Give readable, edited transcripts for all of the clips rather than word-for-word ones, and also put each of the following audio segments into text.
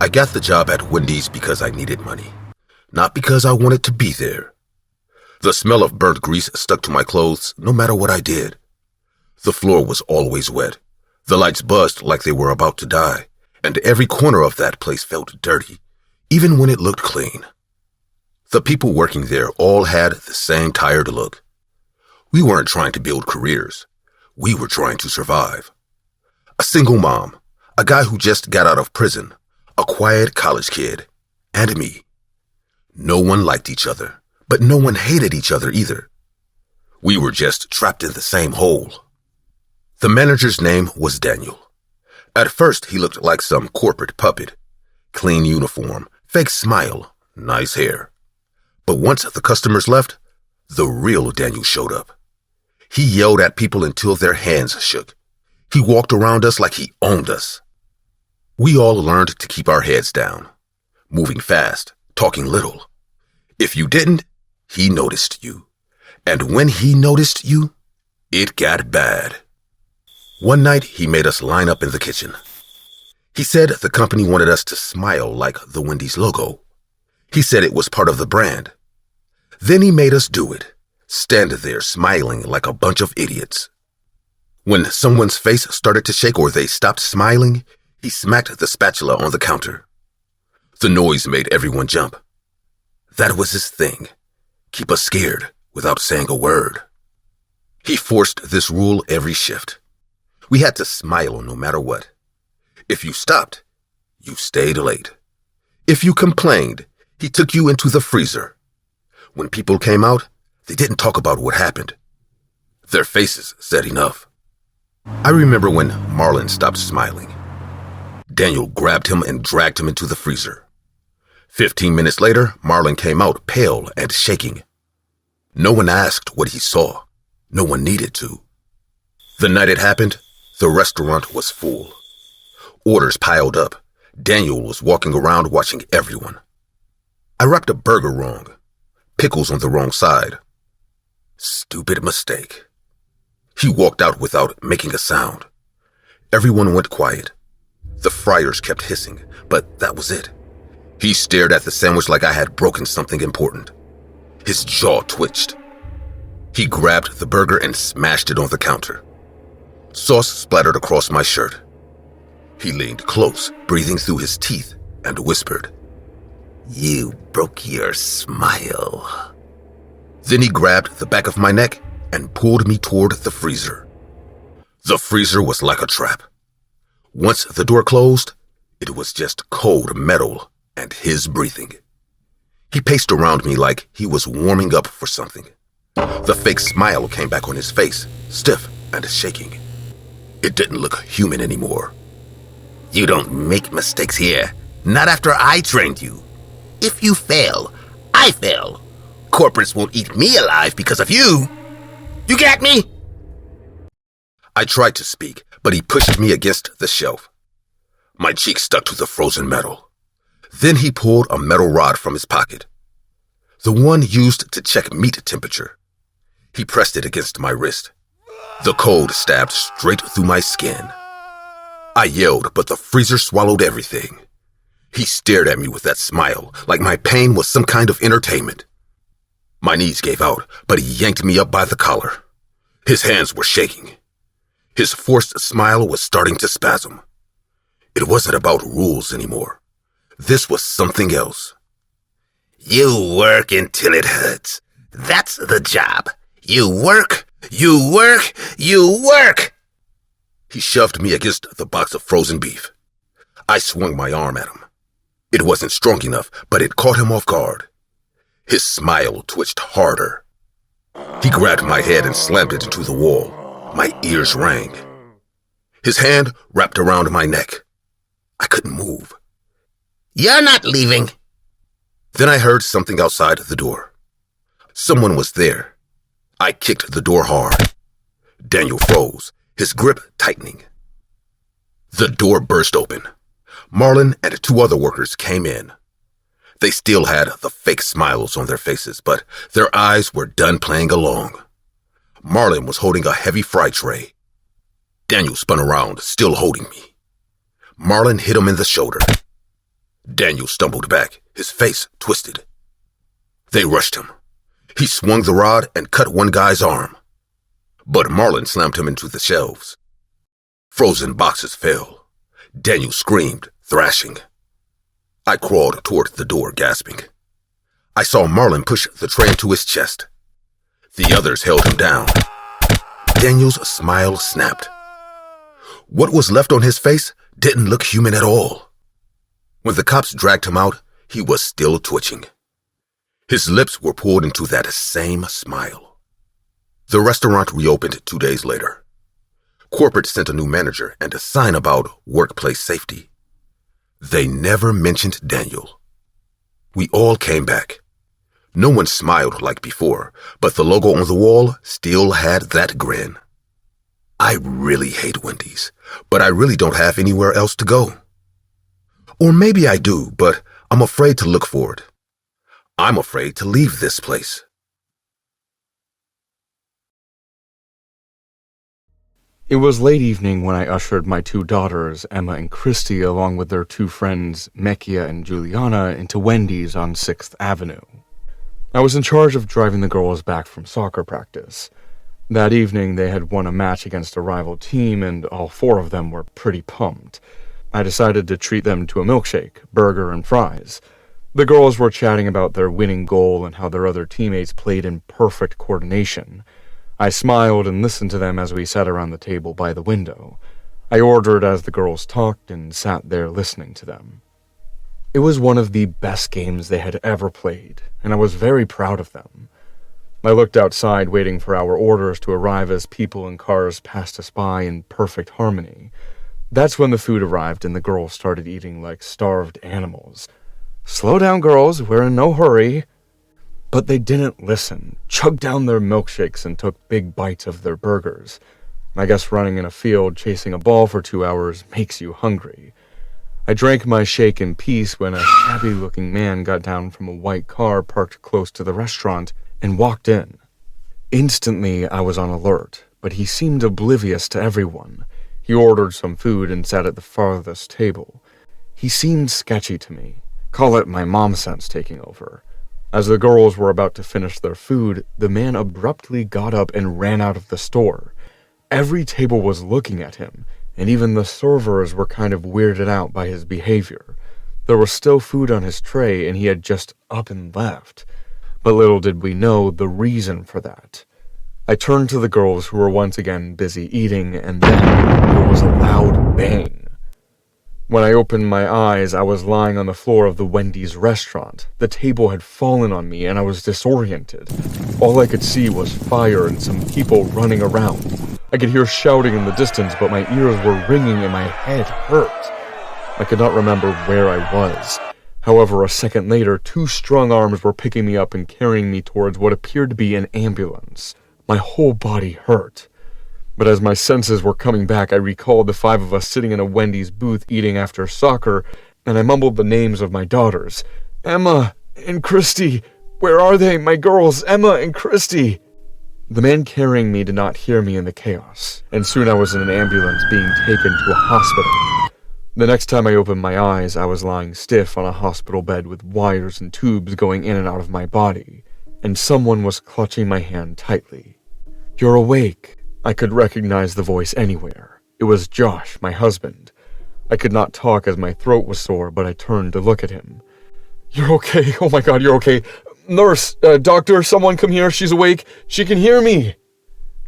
I got the job at Wendy's because I needed money, not because I wanted to be there. The smell of burnt grease stuck to my clothes no matter what I did. The floor was always wet. The lights buzzed like they were about to die, and every corner of that place felt dirty, even when it looked clean. The people working there all had the same tired look. We weren't trying to build careers. We were trying to survive. A single mom, a guy who just got out of prison, a quiet college kid, and me. No one liked each other, but no one hated each other either. We were just trapped in the same hole. The manager's name was Daniel. At first, he looked like some corporate puppet. Clean uniform, fake smile, nice hair. But once the customers left, the real Daniel showed up. He yelled at people until their hands shook. He walked around us like he owned us. We all learned to keep our heads down, moving fast, talking little. If you didn't, he noticed you. And when he noticed you, it got bad. One night, he made us line up in the kitchen. He said the company wanted us to smile like the Wendy's logo. He said it was part of the brand. Then he made us do it, stand there smiling like a bunch of idiots. When someone's face started to shake or they stopped smiling, he smacked the spatula on the counter. The noise made everyone jump. That was his thing. Keep us scared without saying a word. He forced this rule every shift. We had to smile no matter what. If you stopped, you stayed late. If you complained, he took you into the freezer. When people came out, they didn't talk about what happened. Their faces said enough. I remember when Marlon stopped smiling. Daniel grabbed him and dragged him into the freezer. 15 minutes later, Marlon came out pale and shaking. No one asked what he saw. No one needed to. The night it happened, the restaurant was full. Orders piled up. Daniel was walking around watching everyone. I wrapped a burger wrong. Pickles on the wrong side. Stupid mistake. He walked out without making a sound. Everyone went quiet. The fryers kept hissing, but that was it. He stared at the sandwich like I had broken something important. His jaw twitched. He grabbed the burger and smashed it on the counter. Sauce splattered across my shirt. He leaned close, breathing through his teeth, and whispered, "You broke your smile." Then he grabbed the back of my neck and pulled me toward the freezer. The freezer was like a trap. Once the door closed, it was just cold metal and his breathing. He paced around me like he was warming up for something. The fake smile came back on his face, stiff and shaking. It didn't look human anymore. "You don't make mistakes here, not after I trained you. If you fail, I fail. Corporates won't eat me alive because of you. You get me?" I tried to speak, but he pushed me against the shelf. My cheek stuck to the frozen metal. Then he pulled a metal rod from his pocket, the one used to check meat temperature. He pressed it against my wrist. The cold stabbed straight through my skin. I yelled, but the freezer swallowed everything. He stared at me with that smile, like my pain was some kind of entertainment. My knees gave out, but he yanked me up by the collar. His hands were shaking. His forced smile was starting to spasm. It wasn't about rules anymore. This was something else. "You work until it hurts. That's the job. You work, you work, you work!" He shoved me against the box of frozen beef. I swung my arm at him. It wasn't strong enough, but it caught him off guard. His smile twitched harder. He grabbed my head and slammed it into the wall. My ears rang. His hand wrapped around my neck. I couldn't move. "You're not leaving." Then I heard something outside the door. Someone was there. I kicked the door hard. Daniel froze, his grip tightening. The door burst open. Marlon and 2 other workers came in. They still had the fake smiles on their faces, but their eyes were done playing along. Marlon was holding a heavy fry tray. Daniel spun around, still holding me. Marlon hit him in the shoulder. Daniel stumbled back, his face twisted. They rushed him. He swung the rod and cut one guy's arm. But Marlon slammed him into the shelves. Frozen boxes fell. Daniel screamed, thrashing. I crawled toward the door, gasping. I saw Marlon push the tray into his chest. The others held him down. Daniel's smile snapped. What was left on his face didn't look human at all. When the cops dragged him out, he was still twitching. His lips were pulled into that same smile. The restaurant reopened 2 days later. Corporate sent a new manager and a sign about workplace safety. They never mentioned Daniel. We all came back. No one smiled like before, but the logo on the wall still had that grin. I really hate Wendy's, but I really don't have anywhere else to go. Or maybe I do, but I'm afraid to look for it. I'm afraid to leave this place. It was late evening when I ushered my 2 daughters, Emma and Christy, along with their 2 friends, Mekia and Juliana, into Wendy's on 6th Avenue. I was in charge of driving the girls back from soccer practice. That evening, they had won a match against a rival team, and all 4 of them were pretty pumped. I decided to treat them to a milkshake, burger, and fries. The girls were chatting about their winning goal and how their other teammates played in perfect coordination. I smiled and listened to them as we sat around the table by the window. I ordered as the girls talked and sat there listening to them. It was one of the best games they had ever played, and I was very proud of them. I looked outside waiting for our orders to arrive as people and cars passed us by in perfect harmony. That's when the food arrived and the girls started eating like starved animals. "Slow down, girls, we're in no hurry." But they didn't listen, chugged down their milkshakes and took big bites of their burgers. I guess running in a field chasing a ball for 2 hours makes you hungry. I drank my shake in peace when a shabby-looking man got down from a white car parked close to the restaurant and walked in. Instantly, I was on alert, but he seemed oblivious to everyone. He ordered some food and sat at the farthest table. He seemed sketchy to me. Call it my mom sense taking over. As the girls were about to finish their food, the man abruptly got up and ran out of the store. Every table was looking at him, and even the servers were kind of weirded out by his behavior. There was still food on his tray, and he had just up and left. But little did we know the reason for that. I turned to the girls who were once again busy eating, and then there was a loud bang. When I opened my eyes, I was lying on the floor of the Wendy's restaurant. The table had fallen on me, and I was disoriented. All I could see was fire and some people running around. I could hear shouting in the distance, but my ears were ringing and my head hurt. I could not remember where I was. However, a second later, 2 strong arms were picking me up and carrying me towards what appeared to be an ambulance. My whole body hurt. But as my senses were coming back, I recalled the 5 of us sitting in a Wendy's booth eating after soccer, and I mumbled the names of my daughters. "Emma and Christy! Where are they, my girls? Emma and Christy!" The man carrying me did not hear me in the chaos, and soon I was in an ambulance being taken to a hospital. The next time I opened my eyes, I was lying stiff on a hospital bed with wires and tubes going in and out of my body, and someone was clutching my hand tightly. "You're awake." I could recognize the voice anywhere. It was Josh, my husband. I could not talk as my throat was sore, but I turned to look at him. "You're okay. Oh my God, you're okay. Nurse, doctor, someone come here. She's awake. She can hear me."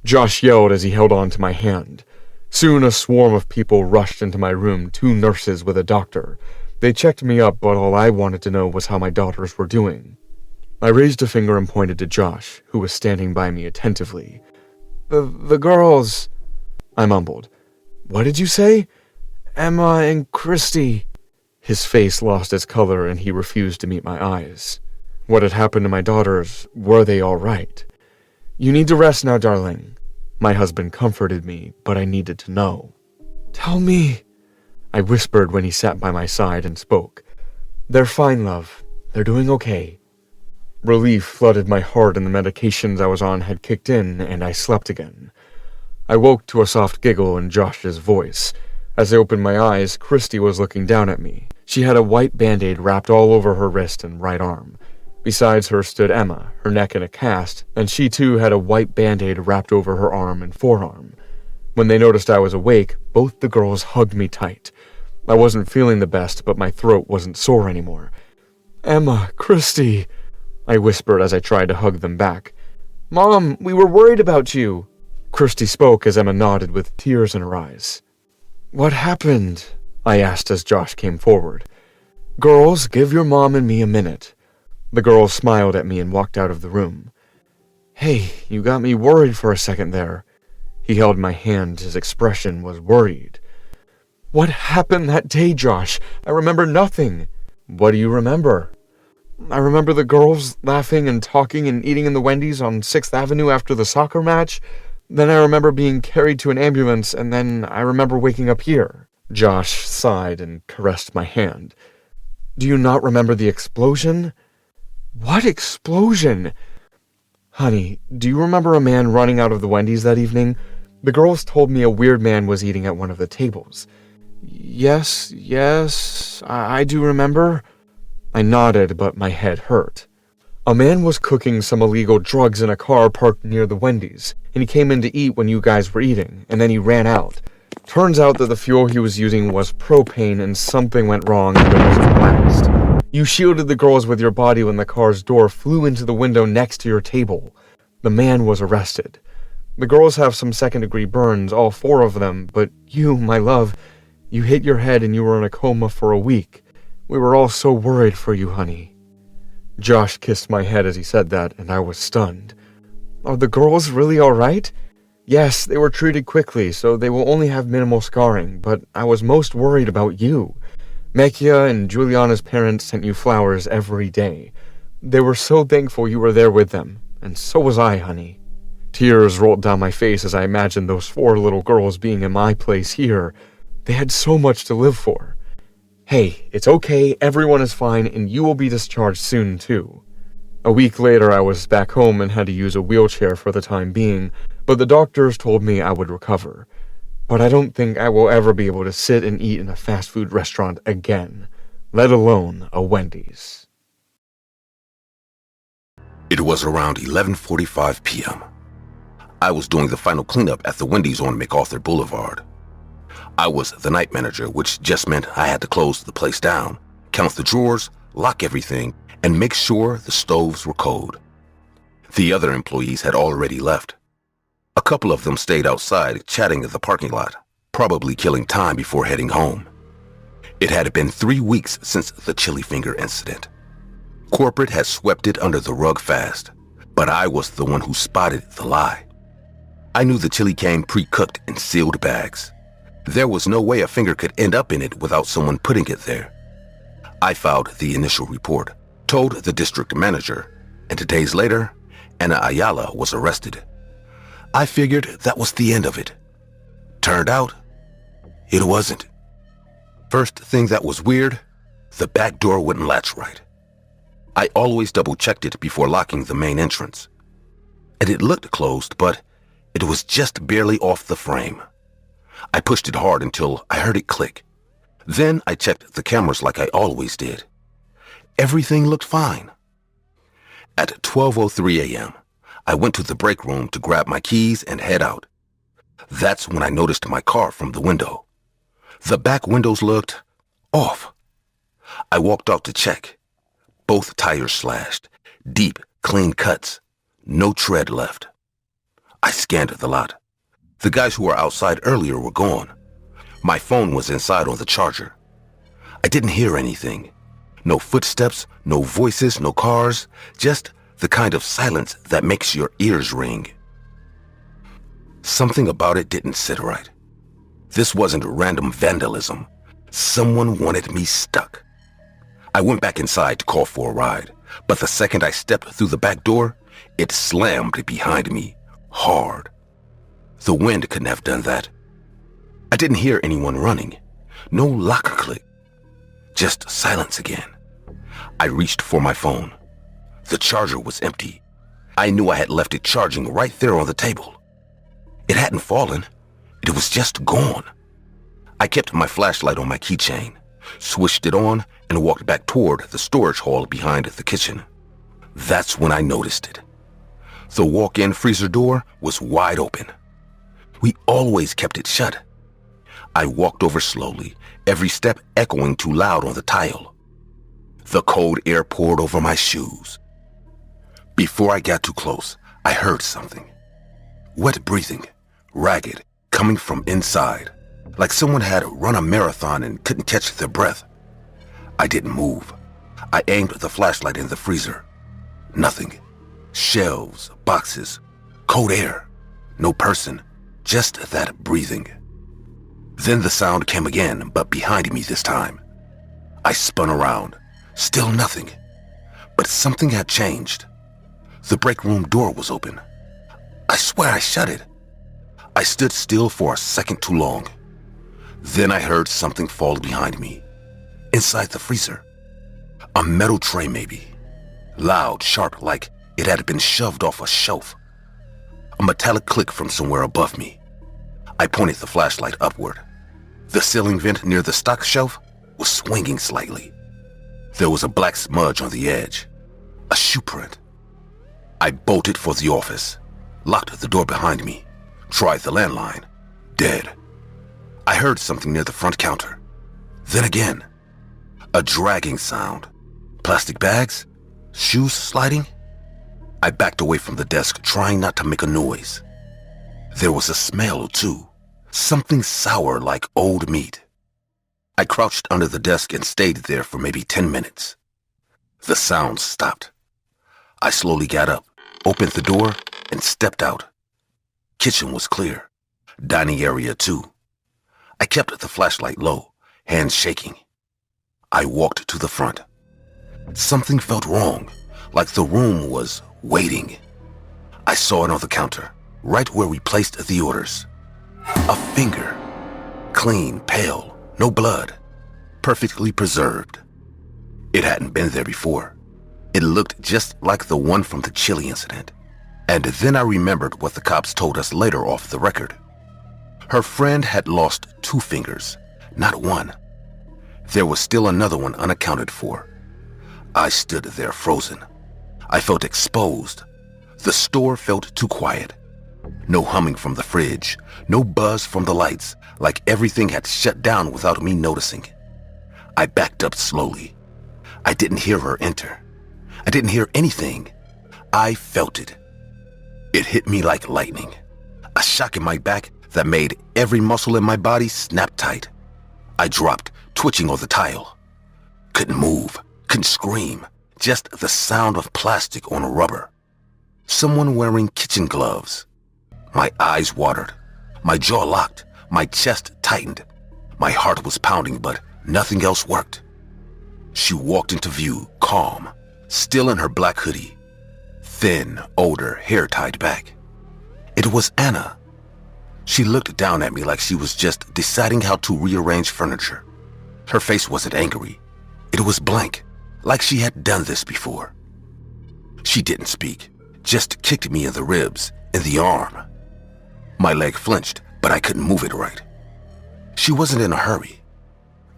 Josh yelled as he held on to my hand. Soon a swarm of people rushed into my room, 2 nurses with a doctor. They checked me up, but all I wanted to know was how my daughters were doing. I raised a finger and pointed to Josh, who was standing by me attentively. The girls," I mumbled. "What did you say?" "Emma and Christy." His face lost its color and he refused to meet my eyes. What had happened to my daughters? Were they all right? "You need to rest now, darling." My husband comforted me, but I needed to know. "Tell me," I whispered when he sat by my side and spoke. "They're fine, love. They're doing okay." Relief flooded my heart and the medications I was on had kicked in, and I slept again. I woke to a soft giggle in Josh's voice. As I opened my eyes, Christy was looking down at me. She had a white band-aid wrapped all over her wrist and right arm. Besides her stood Emma, her neck in a cast, and she too had a white band-aid wrapped over her arm and forearm. When they noticed I was awake, both the girls hugged me tight. I wasn't feeling the best, but my throat wasn't sore anymore. "Emma, Christy," I whispered as I tried to hug them back. "Mom, we were worried about you." Christy spoke as Emma nodded with tears in her eyes. "What happened?" I asked as Josh came forward. "Girls, give your mom and me a minute." The girls smiled at me and walked out of the room. "Hey, you got me worried for a second there." He held my hand. His expression was worried. "What happened that day, Josh? I remember nothing." "What do you remember?" "I remember the girls laughing and talking and eating in the Wendy's on 6th Avenue after the soccer match. Then I remember being carried to an ambulance, and then I remember waking up here." Josh sighed and caressed my hand. "Do you not remember the explosion?" "What explosion?" "Honey, do you remember a man running out of the Wendy's that evening? The girls told me a weird man was eating at one of the tables." Yes, I do remember." I nodded, but my head hurt. "A man was cooking some illegal drugs in a car parked near the Wendy's, and he came in to eat when you guys were eating, and then he ran out. Turns out that the fuel he was using was propane, and something went wrong and there was a blast. You shielded the girls with your body when the car's door flew into the window next to your table. The man was arrested. The girls have some second-degree burns, all 4 of them, but you, my love, you hit your head and you were in a coma for a week. We were all so worried for you, honey." Josh kissed my head as he said that, and I was stunned. "Are the girls really all right?" "Yes, they were treated quickly, so they will only have minimal scarring, but I was most worried about you. Mekia and Juliana's parents sent you flowers every day. They were so thankful you were there with them, and so was I, honey." Tears rolled down my face as I imagined those 4 little girls being in my place here. They had so much to live for. "Hey, it's okay, everyone is fine, and you will be discharged soon, too." A week later, I was back home and had to use a wheelchair for the time being, but the doctors told me I would recover. But I don't think I will ever be able to sit and eat in a fast food restaurant again, let alone a Wendy's. It was around 11:45 p.m. I was doing the final cleanup at the Wendy's on MacArthur Boulevard. I was the night manager, which just meant I had to close the place down, count the drawers, lock everything, and make sure the stoves were cold. The other employees had already left. A couple of them stayed outside, chatting at the parking lot, probably killing time before heading home. It had been 3 weeks since the chili finger incident. Corporate had swept it under the rug fast, but I was the one who spotted the lie. I knew the chili came pre-cooked in sealed bags. There was no way a finger could end up in it without someone putting it there. I filed the initial report, told the district manager, and days later, Anna Ayala was arrested. I figured that was the end of it. Turned out, it wasn't. First thing that was weird, the back door wouldn't latch right. I always double-checked it before locking the main entrance. And it looked closed, but it was just barely off the frame. I pushed it hard until I heard it click. Then I checked the cameras like I always did. Everything looked fine. At 12:03 a.m., I went to the break room to grab my keys and head out. That's when I noticed my car from the window. The back windows looked off. I walked out to check. Both tires slashed, deep, clean cuts, no tread left. I scanned the lot. The guys who were outside earlier were gone. My phone was inside on the charger. I didn't hear anything. No footsteps, no voices, no cars, just the kind of silence that makes your ears ring. Something about it didn't sit right. This wasn't random vandalism. Someone wanted me stuck. I went back inside to call for a ride, but the second I stepped through the back door, it slammed behind me, hard. The wind couldn't have done that. I didn't hear anyone running. No locker click. Just silence again. I reached for my phone. The charger was empty. I knew I had left it charging right there on the table. It hadn't fallen. It was just gone. I kept my flashlight on my keychain, switched it on, and walked back toward the storage hall behind the kitchen. That's when I noticed it. The walk-in freezer door was wide open. We always kept it shut. I walked over slowly, every step echoing too loud on the tile. The cold air poured over my shoes. Before I got too close, I heard something. Wet breathing, ragged, coming from inside, like someone had run a marathon and couldn't catch their breath. I didn't move. I aimed the flashlight in the freezer. Nothing. Shelves, boxes, cold air. No person, just that breathing. Then the sound came again, but behind me this time. I spun around. Still nothing. But something had changed. The break room door was open. I swear I shut it. I stood still for a second too long. Then I heard something fall behind me. Inside the freezer. A metal tray maybe. Loud, sharp, like it had been shoved off a shelf. A metallic click from somewhere above me. I pointed the flashlight upward. The ceiling vent near the stock shelf was swinging slightly. There was a black smudge on the edge. A shoe print. I bolted for the office, locked the door behind me, tried the landline. Dead. I heard something near the front counter. Then again. A dragging sound. Plastic bags? Shoes sliding? I backed away from the desk, trying not to make a noise. There was a smell, too. Something sour like old meat. I crouched under the desk and stayed there for maybe 10 minutes. The sound stopped. I slowly got up, opened the door, and stepped out. Kitchen was clear. Dining area, too. I kept the flashlight low, hands shaking. I walked to the front. Something felt wrong, like the room was waiting. I saw it on the counter, right where we placed the orders. A finger. Clean, pale, no blood. Perfectly preserved. It hadn't been there before. It looked just like the one from the chili incident. And then I remembered what the cops told us later off the record. Her friend had lost 2 fingers, not one. There was still another one unaccounted for. I stood there frozen. I felt exposed. The store felt too quiet. No humming from the fridge, no buzz from the lights, like everything had shut down without me noticing. I backed up slowly. I didn't hear her enter. I didn't hear anything. I felt it. It hit me like lightning. A shock in my back that made every muscle in my body snap tight. I dropped, twitching on the tile. Couldn't move, couldn't scream, just the sound of plastic on rubber. Someone wearing kitchen gloves. My eyes watered, my jaw locked, my chest tightened. My heart was pounding, but nothing else worked. She walked into view, calm, still in her black hoodie. Thin, older, hair tied back. It was Anna. She looked down at me like she was just deciding how to rearrange furniture. Her face wasn't angry. It was blank, like she had done this before. She didn't speak, just kicked me in the ribs, in the arm. My leg flinched, but I couldn't move it right. She wasn't in a hurry.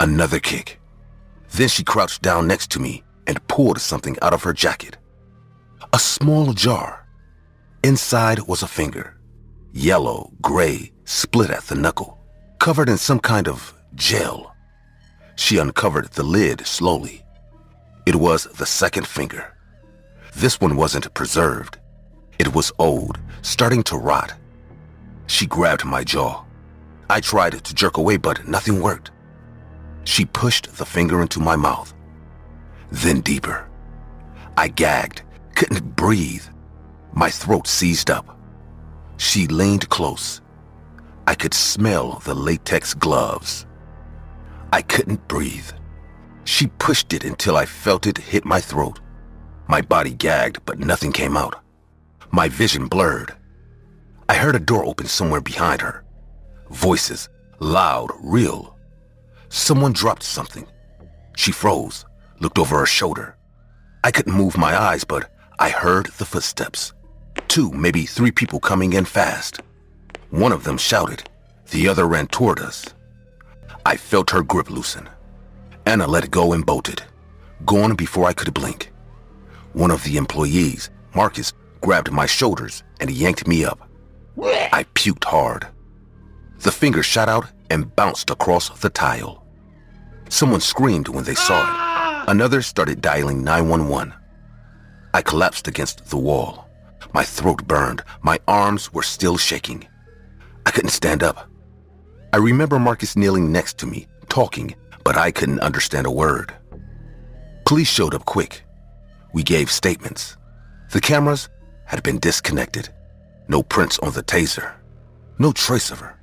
Another kick. Then she crouched down next to me and pulled something out of her jacket. A small jar. Inside was a finger. Yellow, gray, split at the knuckle, covered in some kind of gel. She uncovered the lid slowly. It was the second finger. This one wasn't preserved. It was old, starting to rot. She grabbed my jaw. I tried to jerk away, but nothing worked. She pushed the finger into my mouth. Then deeper. I gagged, couldn't breathe. My throat seized up. She leaned close. I could smell the latex gloves. I couldn't breathe. She pushed it until I felt it hit my throat. My body gagged, but nothing came out. My vision blurred. I heard a door open somewhere behind her. Voices, loud, real. Someone dropped something. She froze, looked over her shoulder. I couldn't move my eyes, but I heard the footsteps. 2, maybe 3 people coming in fast. One of them shouted. The other ran toward us. I felt her grip loosen. Anna let go and bolted, gone before I could blink. One of the employees, Marcus, grabbed my shoulders and yanked me up. I puked hard. The finger shot out and bounced across the tile. Someone screamed when they saw it. Another started dialing 911. I collapsed against the wall. My throat burned. My arms were still shaking. I couldn't stand up. I remember Marcus kneeling next to me, talking, but I couldn't understand a word. Police showed up quick. We gave statements. The cameras had been disconnected. No prints on the taser. No trace of her.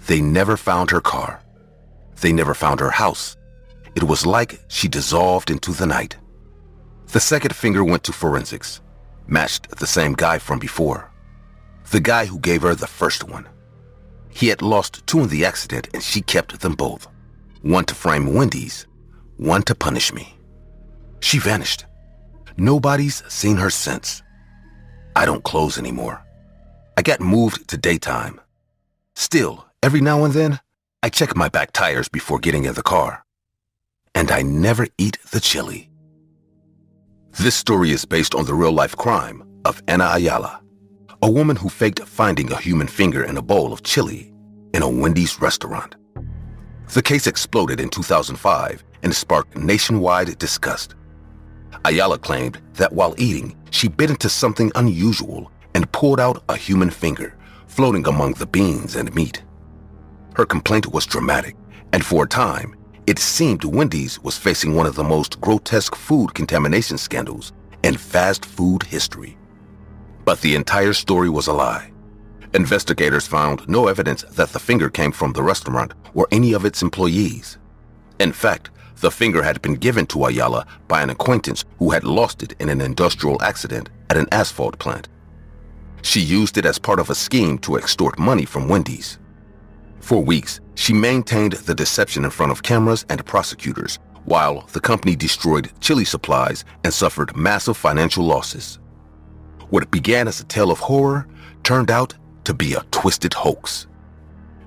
They never found her car. They never found her house. It was like she dissolved into the night. The second finger went to forensics. Matched the same guy from before. The guy who gave her the first one. He had lost 2 in the accident and she kept them both. One to frame Wendy's, one to punish me. She vanished. Nobody's seen her since. I don't close anymore. I got moved to daytime. Still, every now and then, I check my back tires before getting in the car. And I never eat the chili. This story is based on the real-life crime of Ana Ayala, a woman who faked finding a human finger in a bowl of chili in a Wendy's restaurant. The case exploded in 2005 and sparked nationwide disgust. Ayala claimed that while eating, she bit into something unusual and pulled out a human finger, floating among the beans and meat. Her complaint was dramatic, and for a time, it seemed Wendy's was facing one of the most grotesque food contamination scandals in fast food history. But the entire story was a lie. Investigators found no evidence that the finger came from the restaurant or any of its employees. In fact, the finger had been given to Ayala by an acquaintance who had lost it in an industrial accident at an asphalt plant. She used it as part of a scheme to extort money from Wendy's. For weeks, she maintained the deception in front of cameras and prosecutors, while the company destroyed chili supplies and suffered massive financial losses. What began as a tale of horror turned out to be a twisted hoax.